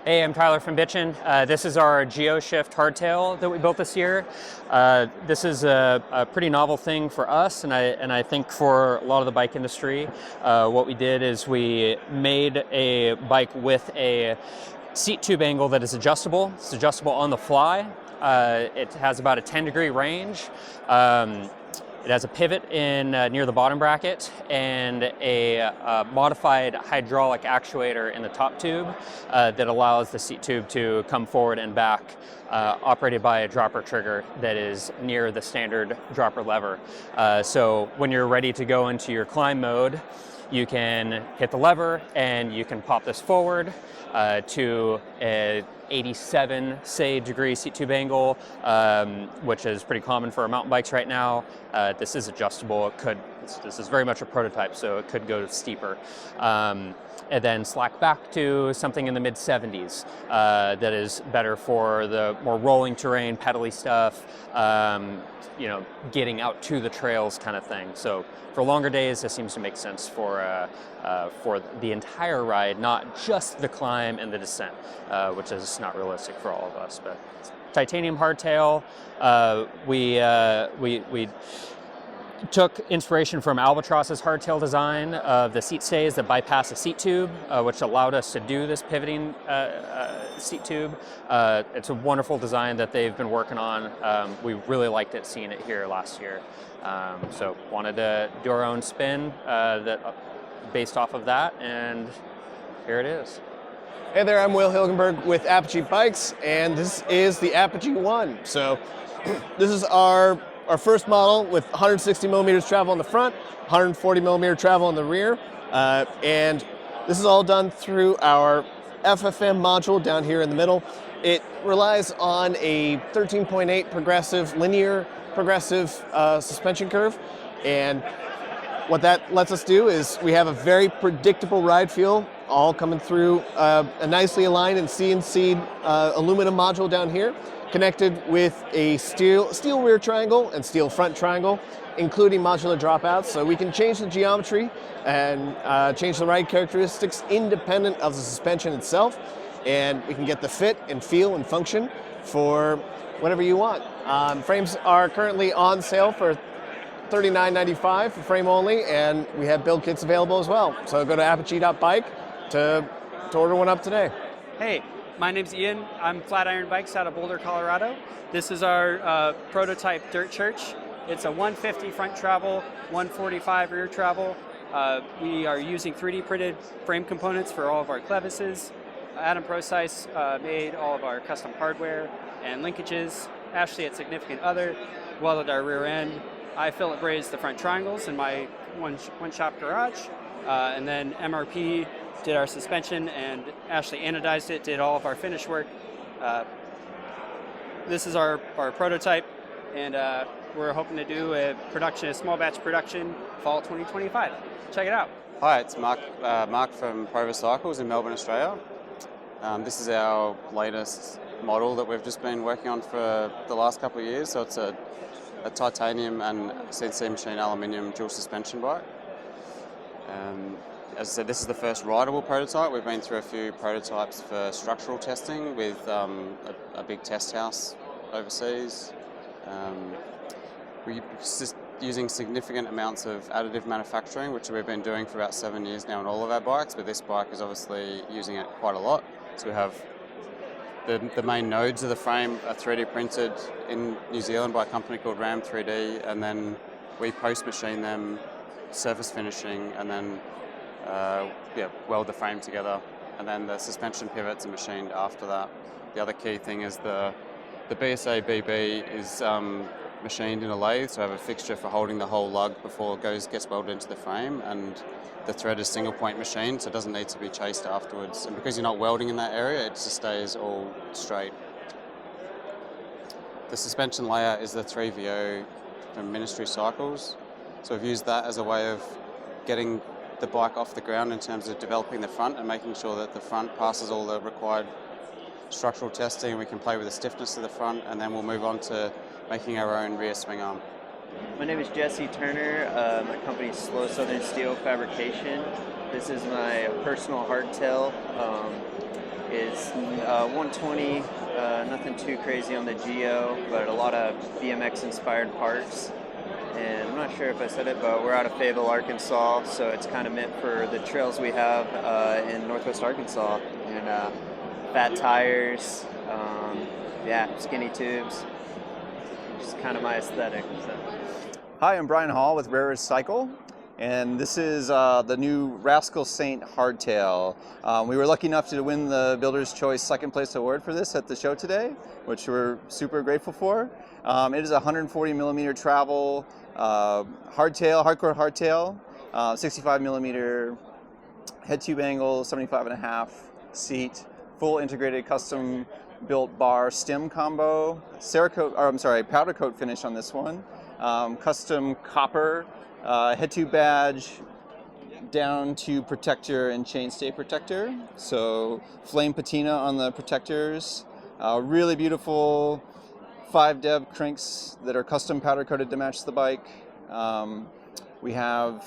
Hey, I'm Tyler from BTCHN. This is our GeoShift hardtail that we built this year. This is a pretty novel thing for us, and I think for a lot of the bike industry. What we did is we made a bike with a seat tube angle that is adjustable. It's adjustable on the fly. It has about a 10-degree range. It has a pivot in near the bottom bracket and a modified hydraulic actuator in the top tube that allows the seat tube to come forward and back, operated by a dropper trigger that is near the standard dropper lever. So when you're ready to go into your climb mode, you can hit the lever and you can pop this forward to a 87 degree seat tube angle, which is pretty common for mountain bikes right now. This is adjustable. This is very much a prototype, so it could go steeper. And then slack back to something in the mid 70s that is better for the more rolling terrain, pedally stuff, getting out to the trails kind of thing. So for longer days, this seems to make sense for the entire ride, not just the climb and the descent, which is not realistic for all of us. But titanium hardtail, we took inspiration from Albatross's hardtail design of the seat stays that bypass a seat tube, which allowed us to do this pivoting seat tube. It's a wonderful design that they've been working on. We really liked it, seeing it here last year. So wanted to do our own spin based off of that, and here it is. Hey there, I'm Will Hilgenberg with Apogee Bikes, and this is the Apogee 1. So this is our first model with 160 millimeters travel in the front, 140 millimeter travel in the rear, and this is all done through our FFM module down here in the middle. It relies on a 13.8 linear progressive suspension curve, and what that lets us do is we have a very predictable ride feel, all coming through a nicely aligned and CNC'd aluminum module down here, connected with a steel rear triangle and steel front triangle, including modular dropouts, so we can change the geometry and change the ride characteristics independent of the suspension itself, and we can get the fit and feel and function for whatever you want. Frames are currently on sale for $39.95 for frame only, and we have build kits available as well. So go to apogee.bike to order one up today. Hey, my name's Ian. I'm Flatiron Bikes out of Boulder, Colorado. This is our prototype dirt church. It's a 150 front travel, 145 rear travel. We are using 3D printed frame components for all of our clevises. Adam Procise made all of our custom hardware and linkages. Ashley at Significant Other welded our rear end. I fillet brazed the front triangles in my one-shop garage. And then MRP did our suspension, and Ashley anodized it, did all of our finish work. This is our prototype, and we're hoping to do a small batch production, fall 2025. Check it out. Hi, it's Mark from Prova Cycles in Melbourne, Australia. This is our latest model that we've just been working on for the last couple of years. So it's a titanium and CNC machine aluminium dual suspension bike. As I said, this is the first rideable prototype. We've been through a few prototypes for structural testing with a big test house overseas. We're just using significant amounts of additive manufacturing, which we've been doing for about 7 years now on all of our bikes, but this bike is obviously using it quite a lot. So we have the main nodes of the frame are 3D printed in New Zealand by a company called Ram 3D, and then we post-machine them, surface finishing, and then weld the frame together, and then the suspension pivots are machined after that. The other key thing is the BSA BB is machined in a lathe, so I have a fixture for holding the whole lug before it gets welded into the frame, and the thread is single point machined, so it doesn't need to be chased afterwards. And because you're not welding in that area, it just stays all straight. The suspension layer is the 3VO from Ministry Cycles, so we've used that as a way of getting the bike off the ground in terms of developing the front and making sure that the front passes all the required structural testing, and we can play with the stiffness of the front, and then we'll move on to making our own rear swing arm. My name is Jesse Turner. My company is Slow Southern Steel Fabrication. This is my personal hardtail. is 120, nothing too crazy on the Geo, but a lot of BMX inspired parts. And I'm not sure if I said it, but we're out of Fayetteville, Arkansas, so it's kind of meant for the trails we have in Northwest Arkansas. And fat tires, yeah, skinny tubes, just kind of my aesthetic. So. Hi, I'm Brian Hall with Rarest Cycle, and this is the new Rascal Saint Hardtail. We were lucky enough to win the Builder's Choice second place award for this at the show today, which we're super grateful for. It is a 140 millimeter travel hardcore hardtail, 65 millimeter head tube angle, 75.5 seat, full integrated custom built bar stem combo, powder coat finish on this one, custom copper head tube badge down to protector and chainstay protector. So flame patina on the protectors, really beautiful 5 dev cranks that are custom powder coated to match the bike. We have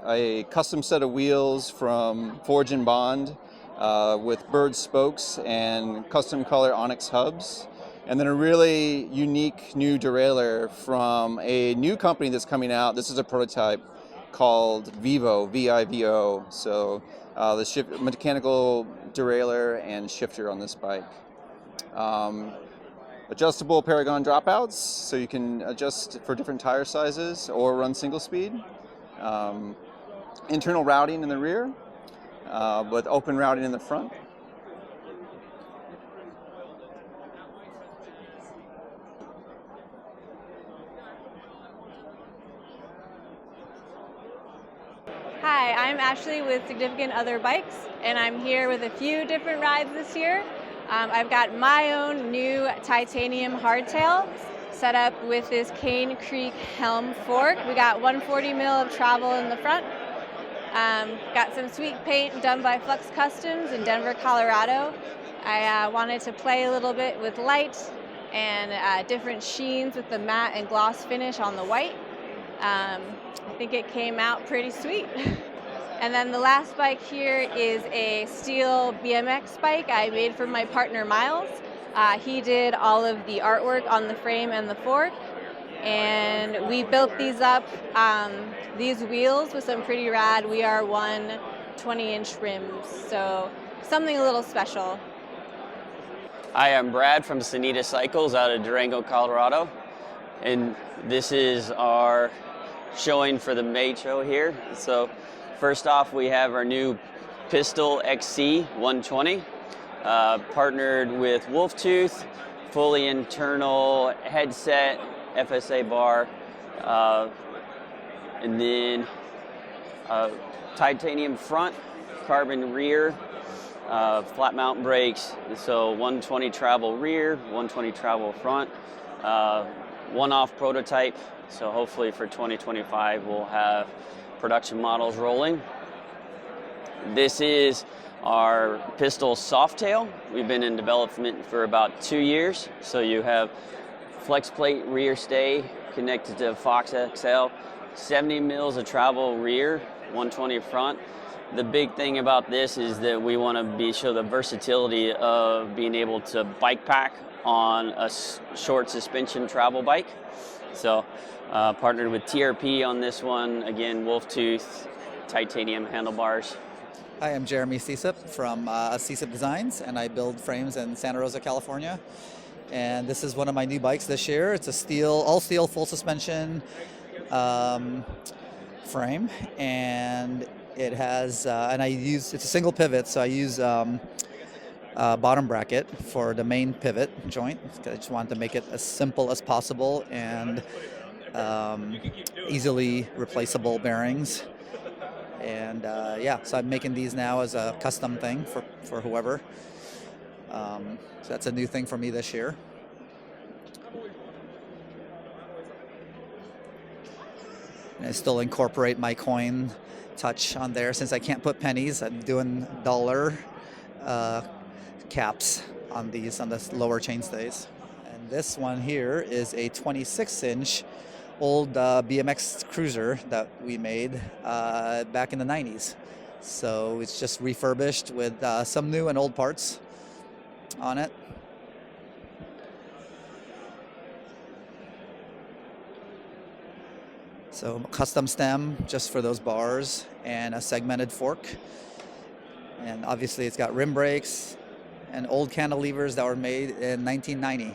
a custom set of wheels from Forge and Bond with bird spokes and custom color onyx hubs. And then a really unique new derailleur from a new company that's coming out. This is a prototype called Vivo, V-I-V-O. So the mechanical derailleur and shifter on this bike. Adjustable Paragon dropouts, so you can adjust for different tire sizes or run single speed. Internal routing in the rear, with open routing in the front. Hi, I'm Ashley with Significant Other Bikes, and I'm here with a few different rides this year. I've got my own new titanium hardtail set up with this Cane Creek helm fork. We got 140 mil of travel in the front. Got some sweet paint done by Flux Customs in Denver, Colorado. I wanted to play a little bit with light and different sheens with the matte and gloss finish on the white. I think it came out pretty sweet. And then the last bike here is a steel BMX bike I made for my partner Miles. He did all of the artwork on the frame and the fork, and we built these up, these wheels with some pretty rad VR1 20-inch rims, so something a little special. Hi, I'm Brad from Sanitas Cycles out of Durango, Colorado, and this is our showing for the May show here. So first off, we have our new Pistol XC 120, partnered with Wolftooth, fully internal headset, FSA bar, and then titanium front, carbon rear, flat mount brakes, so 120 travel rear, 120 travel front, one-off prototype, so hopefully for 2025 we'll have production models rolling. This is our Pistol Softail. We've been in development for about 2 years. So you have flex plate rear stay connected to Fox XL, 70 mils of travel rear, 120 front. The big thing about this is that we want to show the versatility of being able to bike pack on a short suspension travel bike. So partnered with TRP on this one. Again, Wolftooth, titanium handlebars. Hi, I'm Jeremy Sycip from Sycip Designs, and I build frames in Santa Rosa, California. And this is one of my new bikes this year. It's a all steel, full suspension frame, and it has, it's a single pivot, so I use bottom bracket for the main pivot joint. I just wanted to make it as simple as possible and easily replaceable bearings. And yeah, so I'm making these now as a custom thing for whoever. So that's a new thing for me this year. And I still incorporate my coin touch on there. Since I can't put pennies, I'm doing dollar caps on these, on the lower chainstays. And this one here is a 26-inch old BMX cruiser that we made back in the 90s. So it's just refurbished with some new and old parts. on it. So custom stem just for those bars and a segmented fork. And obviously it's got rim brakes and old cantilevers that were made in 1990.